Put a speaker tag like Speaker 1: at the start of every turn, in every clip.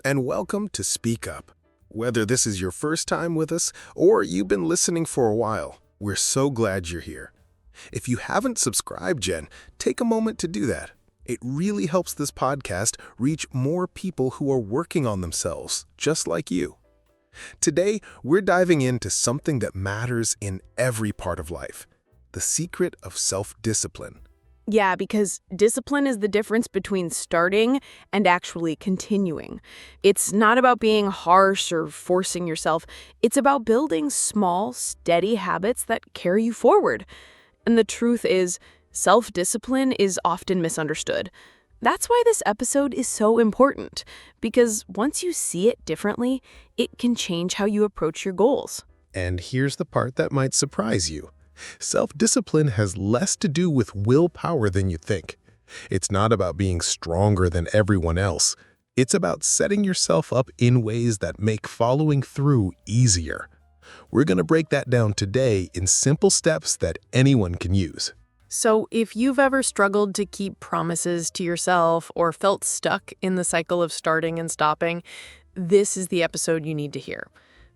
Speaker 1: and welcome to Speak Up. Whether this is your first time with us or you've been listening for a while, we're so glad you're here. If you haven't subscribed yet, take a moment to do that. It really helps this podcast reach more people who are working on themselves, just like you. Today, we're diving into something that matters in every part of life, the secret of self-discipline.
Speaker 2: Yeah, because discipline is the difference between starting and actually continuing. It's not about being harsh or forcing yourself. It's about building small, steady habits that carry you forward. And the truth is, self-discipline is often misunderstood. That's why this episode is so important, because once you see it differently, it can change how you approach your goals.
Speaker 1: And here's the part that might surprise you. Self-discipline has less to do with willpower than you think. It's not about being stronger than everyone else. It's about setting yourself up in ways that make following through easier. We're going to break that down today in simple steps that anyone can use.
Speaker 2: So if you've ever struggled to keep promises to yourself or felt stuck in the cycle of starting and stopping, this is the episode you need to hear.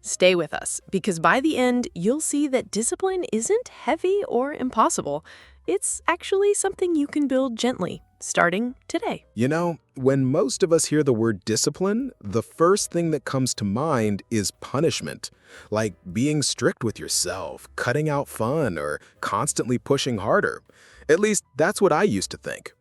Speaker 2: Stay with us, because by the end, you'll see that discipline isn't heavy or impossible. It's actually something you can build gently, starting today.
Speaker 1: You know, when most of us hear the word discipline, the first thing that comes to mind is punishment, like being strict with yourself, cutting out fun, or constantly pushing harder. At least that's what I used to think.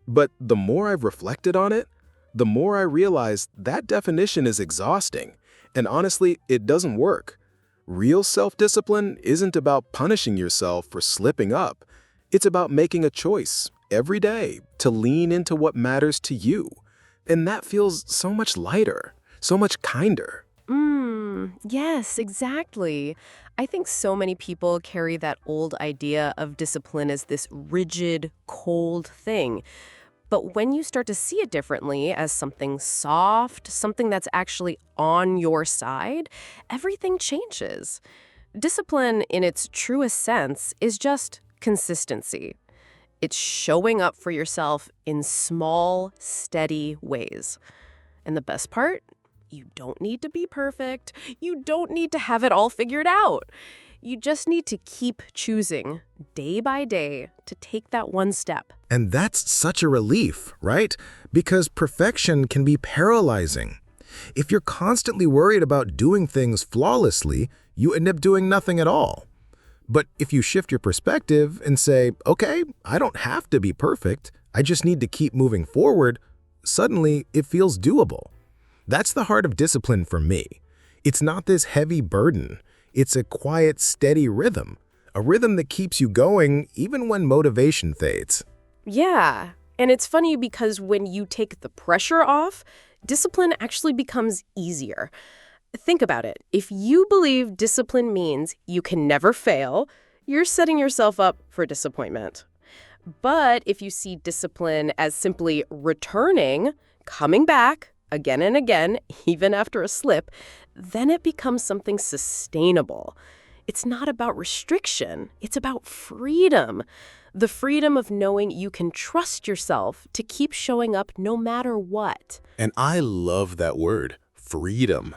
Speaker 1: But the more I've reflected on it, the more I realize that definition is exhausting. And honestly, it doesn't work. Real self-discipline isn't about punishing yourself for slipping up. It's about making a choice every day to lean into what matters to you. And that feels so much lighter, so much kinder.
Speaker 3: Yes, exactly. I think so many people carry that old idea of discipline as this rigid, cold thing. But when you start to see it differently as something soft, something that's actually on your side, everything changes. Discipline, in its truest sense, is just consistency. It's showing up for yourself in small, steady ways. And the best part? You don't need to be perfect. You don't need to have it all figured out. You just need to keep choosing, day by day, to take that one step.
Speaker 1: And that's such a relief, right? Because perfection can be paralyzing. If you're constantly worried about doing things flawlessly, you end up doing nothing at all. But if you shift your perspective and say, okay, I don't have to be perfect, I just need to keep moving forward, suddenly it feels doable. That's the heart of discipline for me. It's not this heavy burden. It's a quiet, steady rhythm, a rhythm that keeps you going even when motivation fades.
Speaker 3: Yeah, and it's funny because when you take the pressure off, discipline actually becomes easier. Think about it. If you believe discipline means you can never fail, you're setting yourself up for disappointment. But if you see discipline as simply returning, coming back again and again, even after a slip, then it becomes something sustainable. It's not about restriction. It's about freedom. The freedom of knowing you can trust yourself to keep showing up no matter what.
Speaker 1: And I love that word, freedom.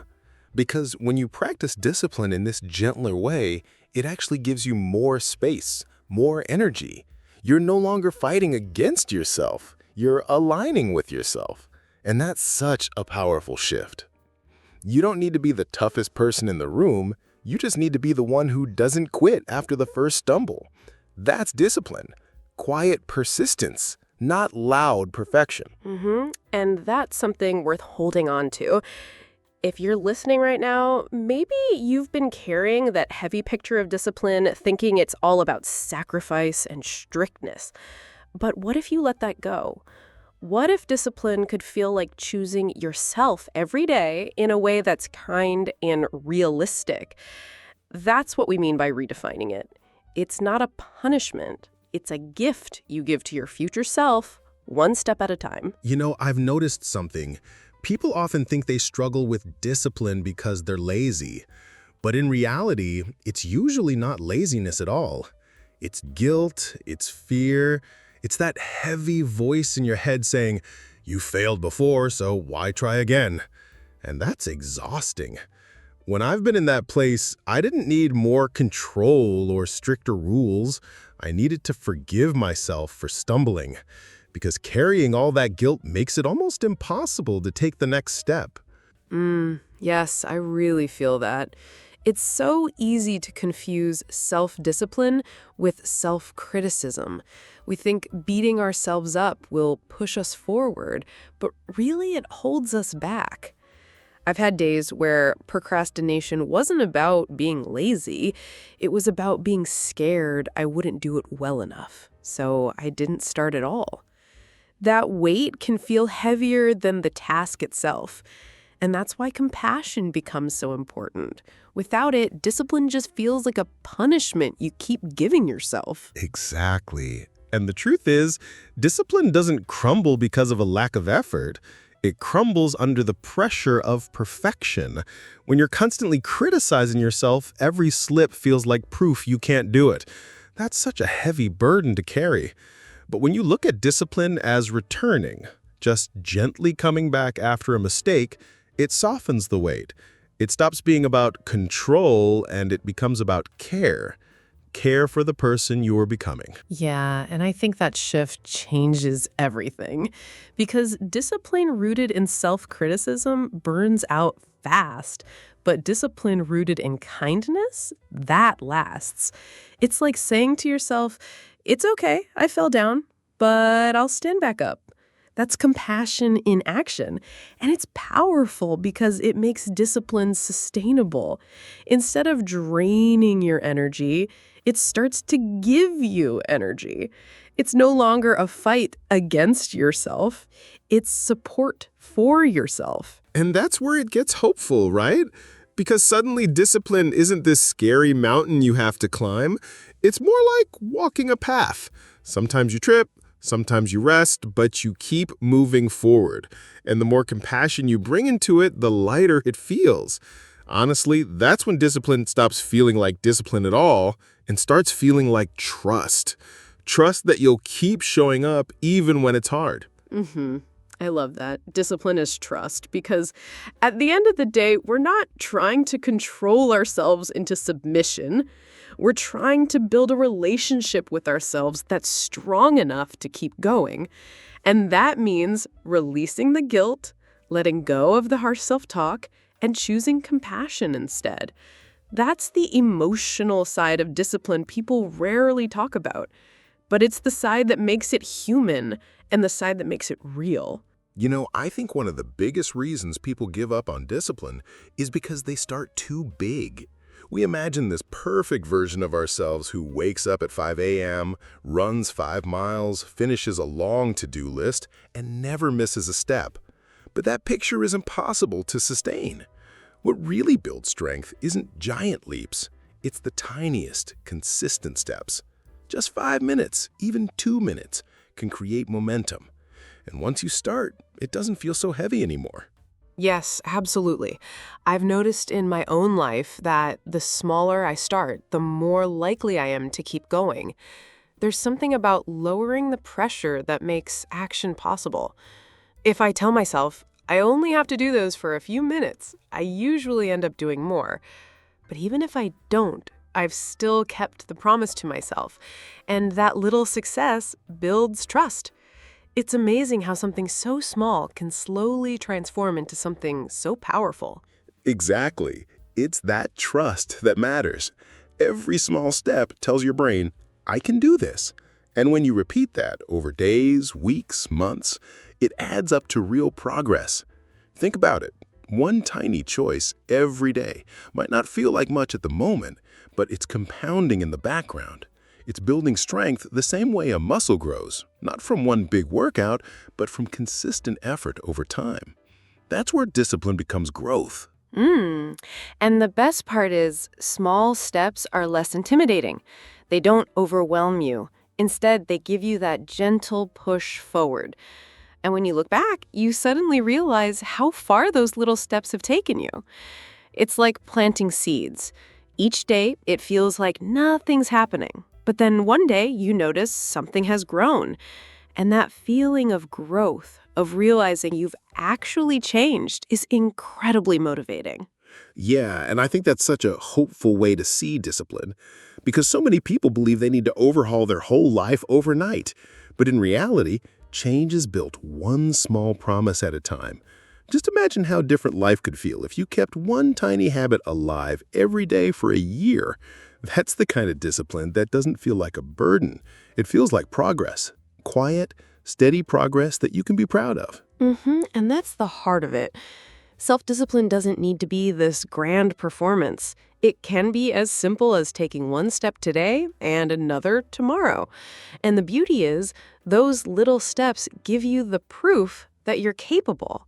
Speaker 1: Because when you practice discipline in this gentler way, it actually gives you more space, more energy. You're no longer fighting against yourself. You're aligning with yourself. And that's such a powerful shift. You don't need to be the toughest person in the room. You just need to be the one who doesn't quit after the first stumble. That's discipline. Quiet persistence, not loud perfection.
Speaker 3: And that's something worth holding on to. If you're listening right now, maybe you've been carrying that heavy picture of discipline, thinking it's all about sacrifice and strictness. But what if you let that go? What if discipline could feel like choosing yourself every day in a way that's kind and realistic? That's what we mean by redefining it. It's not a punishment. It's a gift you give to your future self, one step at a time.
Speaker 1: You know, I've noticed something. People often think they struggle with discipline because they're lazy. But in reality, it's usually not laziness at all. It's guilt, it's fear, it's that heavy voice in your head saying, "You failed before, so why try again?" And that's exhausting. When I've been in that place, I didn't need more control or stricter rules. I needed to forgive myself for stumbling, because carrying all that guilt makes it almost impossible to take the next step.
Speaker 3: Yes, I really feel that. It's so easy to confuse self-discipline with self-criticism. We think beating ourselves up will push us forward, but really it holds us back. I've had days where procrastination wasn't about being lazy. It was about being scared I wouldn't do it well enough, so I didn't start at all. That weight can feel heavier than the task itself. And that's why compassion becomes so important. Without it, discipline just feels like a punishment you keep giving yourself.
Speaker 1: Exactly. And the truth is, discipline doesn't crumble because of a lack of effort. It crumbles under the pressure of perfection. When you're constantly criticizing yourself, every slip feels like proof you can't do it. That's such a heavy burden to carry. But when you look at discipline as returning, just gently coming back after a mistake, it softens the weight. It stops being about control and it becomes about care. Care for the person you are becoming.
Speaker 3: Yeah, and I think that shift changes everything. Because discipline rooted in self-criticism burns out fast. But discipline rooted in kindness, that lasts. It's like saying to yourself, it's okay, I fell down, but I'll stand back up. That's compassion in action. And it's powerful because it makes discipline sustainable. Instead of draining your energy, it starts to give you energy. It's no longer a fight against yourself. It's support for yourself.
Speaker 1: And that's where it gets hopeful, right? Because suddenly discipline isn't this scary mountain you have to climb. It's more like walking a path. Sometimes you trip, sometimes you rest, but you keep moving forward. And the more compassion you bring into it, the lighter it feels. Honestly, that's when discipline stops feeling like discipline at all and starts feeling like trust. Trust that you'll keep showing up even when it's hard.
Speaker 3: I love that. Discipline is trust because at the end of the day, we're not trying to control ourselves into submission. We're trying to build a relationship with ourselves that's strong enough to keep going. And that means releasing the guilt, letting go of the harsh self-talk, and choosing compassion instead. That's the emotional side of discipline people rarely talk about. But it's the side that makes it human and the side that makes it real.
Speaker 1: You know, I think one of the biggest reasons people give up on discipline is because they start too big. We imagine this perfect version of ourselves who wakes up at 5 a.m., runs 5 miles, finishes a long to-do list, and never misses a step. But that picture is impossible to sustain. What really builds strength isn't giant leaps. It's the tiniest, consistent steps. Just 5 minutes, even 2 minutes, can create momentum. And once you start, it doesn't feel so heavy anymore.
Speaker 3: Yes, absolutely. I've noticed in my own life that the smaller I start, the more likely I am to keep going. There's something about lowering the pressure that makes action possible. If I tell myself, I only have to do those for a few minutes, I usually end up doing more. But even if I don't, I've still kept the promise to myself. And that little success builds trust. It's amazing how something so small can slowly transform into something so powerful.
Speaker 1: Exactly. It's that trust that matters. Every small step tells your brain, I can do this. And when you repeat that over days, weeks, months, it adds up to real progress. Think about it. One tiny choice every day might not feel like much at the moment, but it's compounding in the background. It's building strength the same way a muscle grows, not from one big workout, but from consistent effort over time. That's where discipline becomes growth.
Speaker 2: And the best part is small steps are less intimidating. They don't overwhelm you. Instead, they give you that gentle push forward. And when you look back, you suddenly realize how far those little steps have taken you. It's like planting seeds. Each day, it feels like nothing's happening. But then one day, you notice something has grown. And that feeling of growth,
Speaker 3: of realizing you've actually changed is incredibly motivating.
Speaker 4: Yeah, and I think that's such a hopeful way to see discipline, because so many people believe they need to overhaul their whole life overnight. But in reality, change is built one small promise at a time. Just imagine how different life could feel if you kept one tiny habit alive every day for a year. That's the kind of discipline that doesn't feel like a burden. It feels like progress. Quiet, steady progress that you can be proud of.
Speaker 3: And that's the heart of it. Self-discipline doesn't need to be this grand performance. It can be as simple as taking one step today and another tomorrow. And the beauty is, those little steps give you the proof that you're capable.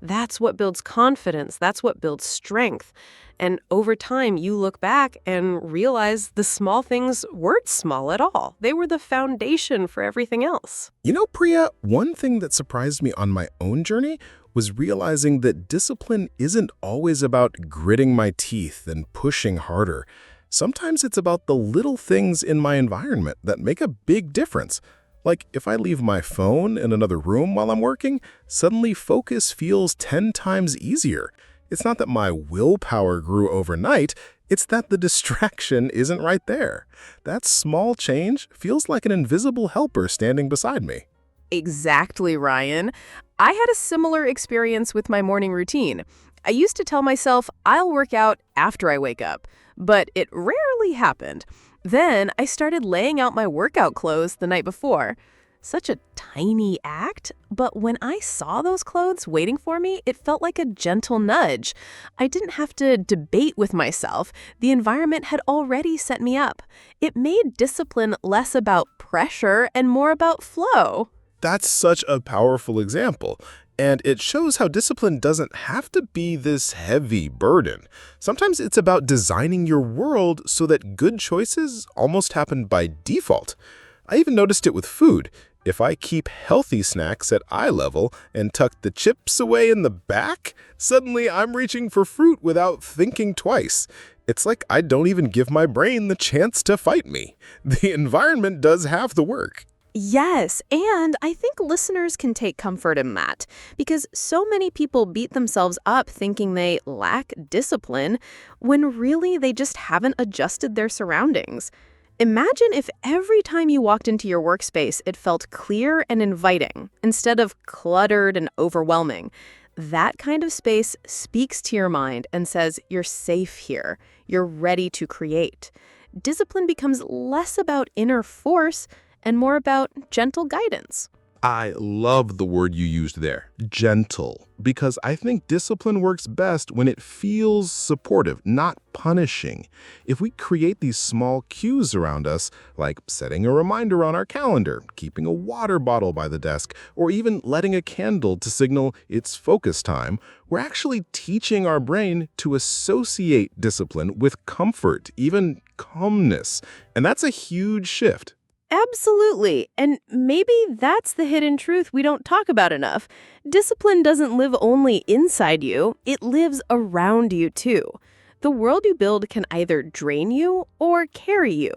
Speaker 3: That's what builds confidence. That's what builds strength. And over time, you look back and realize the small things weren't small at all. They were the foundation for everything else.
Speaker 1: You know, Priya, one thing that surprised me on my own journey was realizing that discipline isn't always about gritting my teeth and pushing harder. Sometimes it's about the little things in my environment that make a big difference. Like if I leave my phone in another room while I'm working, suddenly focus feels 10 times easier. It's not that my willpower grew overnight, it's that the distraction isn't right there. That small change feels like an invisible helper standing beside me.
Speaker 2: Exactly, Ryan. I had a similar experience with my morning routine. I used to tell myself I'll work out after I wake up, but it rarely happened. Then I started laying out my workout clothes the night before. Such a tiny act, but when I saw those clothes waiting for me, it felt like a gentle nudge. I didn't have to debate with myself. The environment had already set me up. It made discipline less about pressure and more about flow.
Speaker 1: That's such a powerful example, and it shows how discipline doesn't have to be this heavy burden. Sometimes it's about designing your world so that good choices almost happen by default. I even noticed it with food. If I keep healthy snacks at eye level and tuck the chips away in the back, suddenly I'm reaching for fruit without thinking twice. It's like I don't even give my brain the chance to fight me. The environment does half the work.
Speaker 2: Yes, and I think listeners can take comfort in that because so many people beat themselves up thinking they lack discipline when really they just haven't adjusted their surroundings. Imagine if every time you walked into your workspace, it felt clear and inviting instead of cluttered and overwhelming. That kind of space speaks to your mind and says you're safe here, you're ready to create. Discipline becomes less about inner force and more about gentle guidance.
Speaker 1: I love the word you used there, gentle, because I think discipline works best when it feels supportive, not punishing. If we create these small cues around us, like setting a reminder on our calendar, keeping a water bottle by the desk, or even letting a candle to signal it's focus time, we're actually teaching our brain to associate discipline with comfort, even calmness. And that's a huge shift.
Speaker 2: Absolutely. And maybe that's the hidden truth we don't talk about enough. Discipline doesn't live only inside you, it lives around you too. The world you build can either drain you or carry you.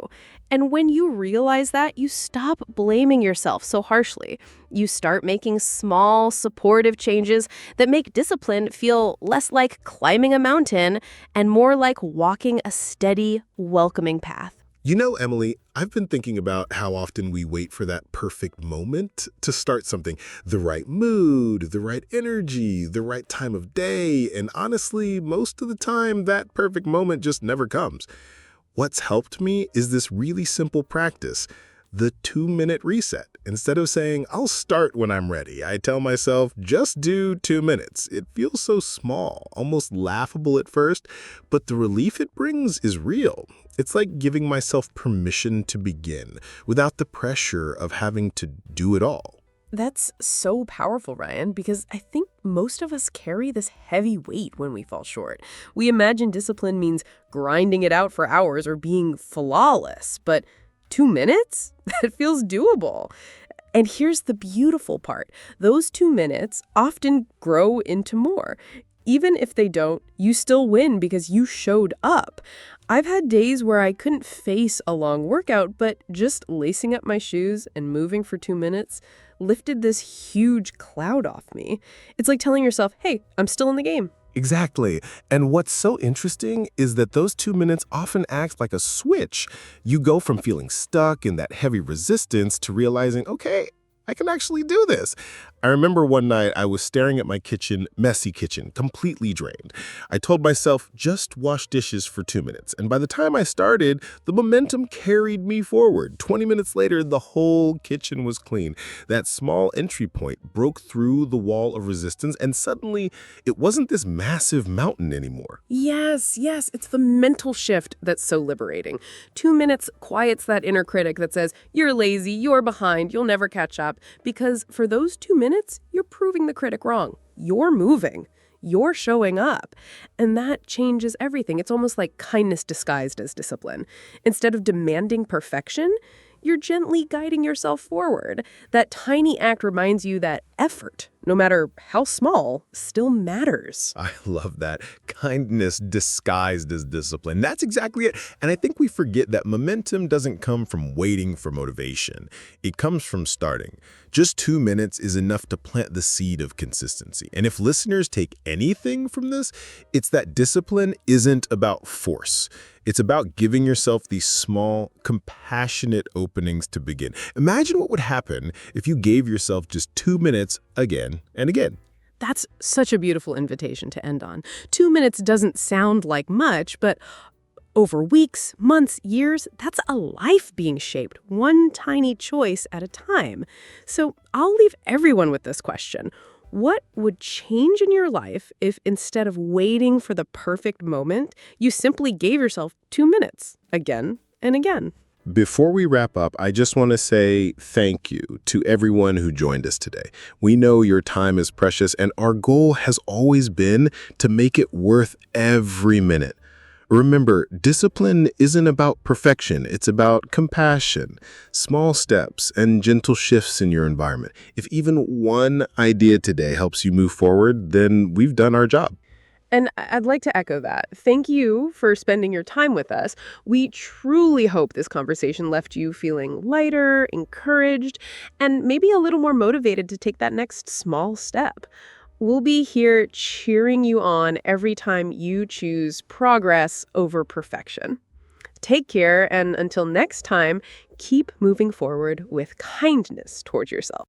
Speaker 2: And when you realize that, you stop blaming yourself so harshly. You start making small, supportive changes that make discipline feel less like climbing a mountain and more like walking a steady, welcoming path.
Speaker 4: You know, Emily, I've been thinking about how often we wait for that perfect moment to start something. The right mood, the right energy, the right time of day. And honestly, most of the time, that perfect moment just never comes. What's helped me is this really simple practice, the 2-minute reset. Instead of saying, I'll start when I'm ready, I tell myself, just do 2 minutes. It feels so small, almost laughable at first, but the relief it brings is real. It's like giving myself permission to begin without the pressure of having to do it all.
Speaker 2: That's so powerful, Ryan, because I think most of us carry this heavy weight when we fall short. We imagine discipline means grinding it out for hours or being flawless, but 2 minutes? That feels doable. And here's the beautiful part. Those 2 minutes often grow into more. Even if they don't, you still win because you showed up.
Speaker 3: I've had days where I couldn't face a long workout, but just lacing up my shoes and moving for 2 minutes lifted this huge cloud off me. It's like telling yourself, hey, I'm still in the game.
Speaker 1: Exactly. And what's so interesting is that those 2 minutes often act like a switch. You go from feeling stuck in that heavy resistance to realizing, okay, I can actually do this. I remember one night I was staring at my kitchen, messy kitchen, completely drained. I told myself, just wash dishes for 2 minutes. And by the time I started, the momentum carried me forward. 20 minutes later, the whole kitchen was clean. That small entry point broke through the wall of resistance, and suddenly it wasn't this massive mountain anymore.
Speaker 3: Yes, it's the mental shift that's so liberating. 2 minutes quiets that inner critic that says, you're lazy, you're behind, you'll never catch up. Because for those 2 minutes, you're proving the critic wrong. You're moving. You're showing up. And that changes everything. It's almost like kindness disguised as discipline. Instead of demanding perfection, you're gently guiding yourself forward. That tiny act reminds you that effort, no matter how small, still matters.
Speaker 1: I love that. Kindness disguised as discipline. That's exactly it. And I think we forget that momentum doesn't come from waiting for motivation. It comes from starting. Just 2 minutes is enough to plant the seed of consistency. And if listeners take anything from this, it's that discipline isn't about force. It's about giving yourself these small, compassionate openings to begin. Imagine what would happen if you gave yourself just 2 minutes again and again.
Speaker 3: That's such a beautiful invitation to end on. 2 minutes doesn't sound like much, but over weeks, months, years, that's a life being shaped, one tiny choice at a time. So I'll leave everyone with this question. What would change in your life if instead of waiting for the perfect moment, you simply gave yourself 2 minutes again and again?
Speaker 1: Before we wrap up, I just want to say thank you to everyone who joined us today. We know your time is precious, and our goal has always been to make it worth every minute. Remember, discipline isn't about perfection. It's about compassion, small steps, and gentle shifts in your environment. If even one idea today helps you move forward, then we've done our job.
Speaker 3: And I'd like to echo that. Thank you for spending your time with us. We truly hope this conversation left you feeling lighter, encouraged, and maybe a little more motivated to take that next small step. We'll be here cheering you on every time you choose progress over perfection. Take care, and until next time, keep moving forward with kindness towards yourself.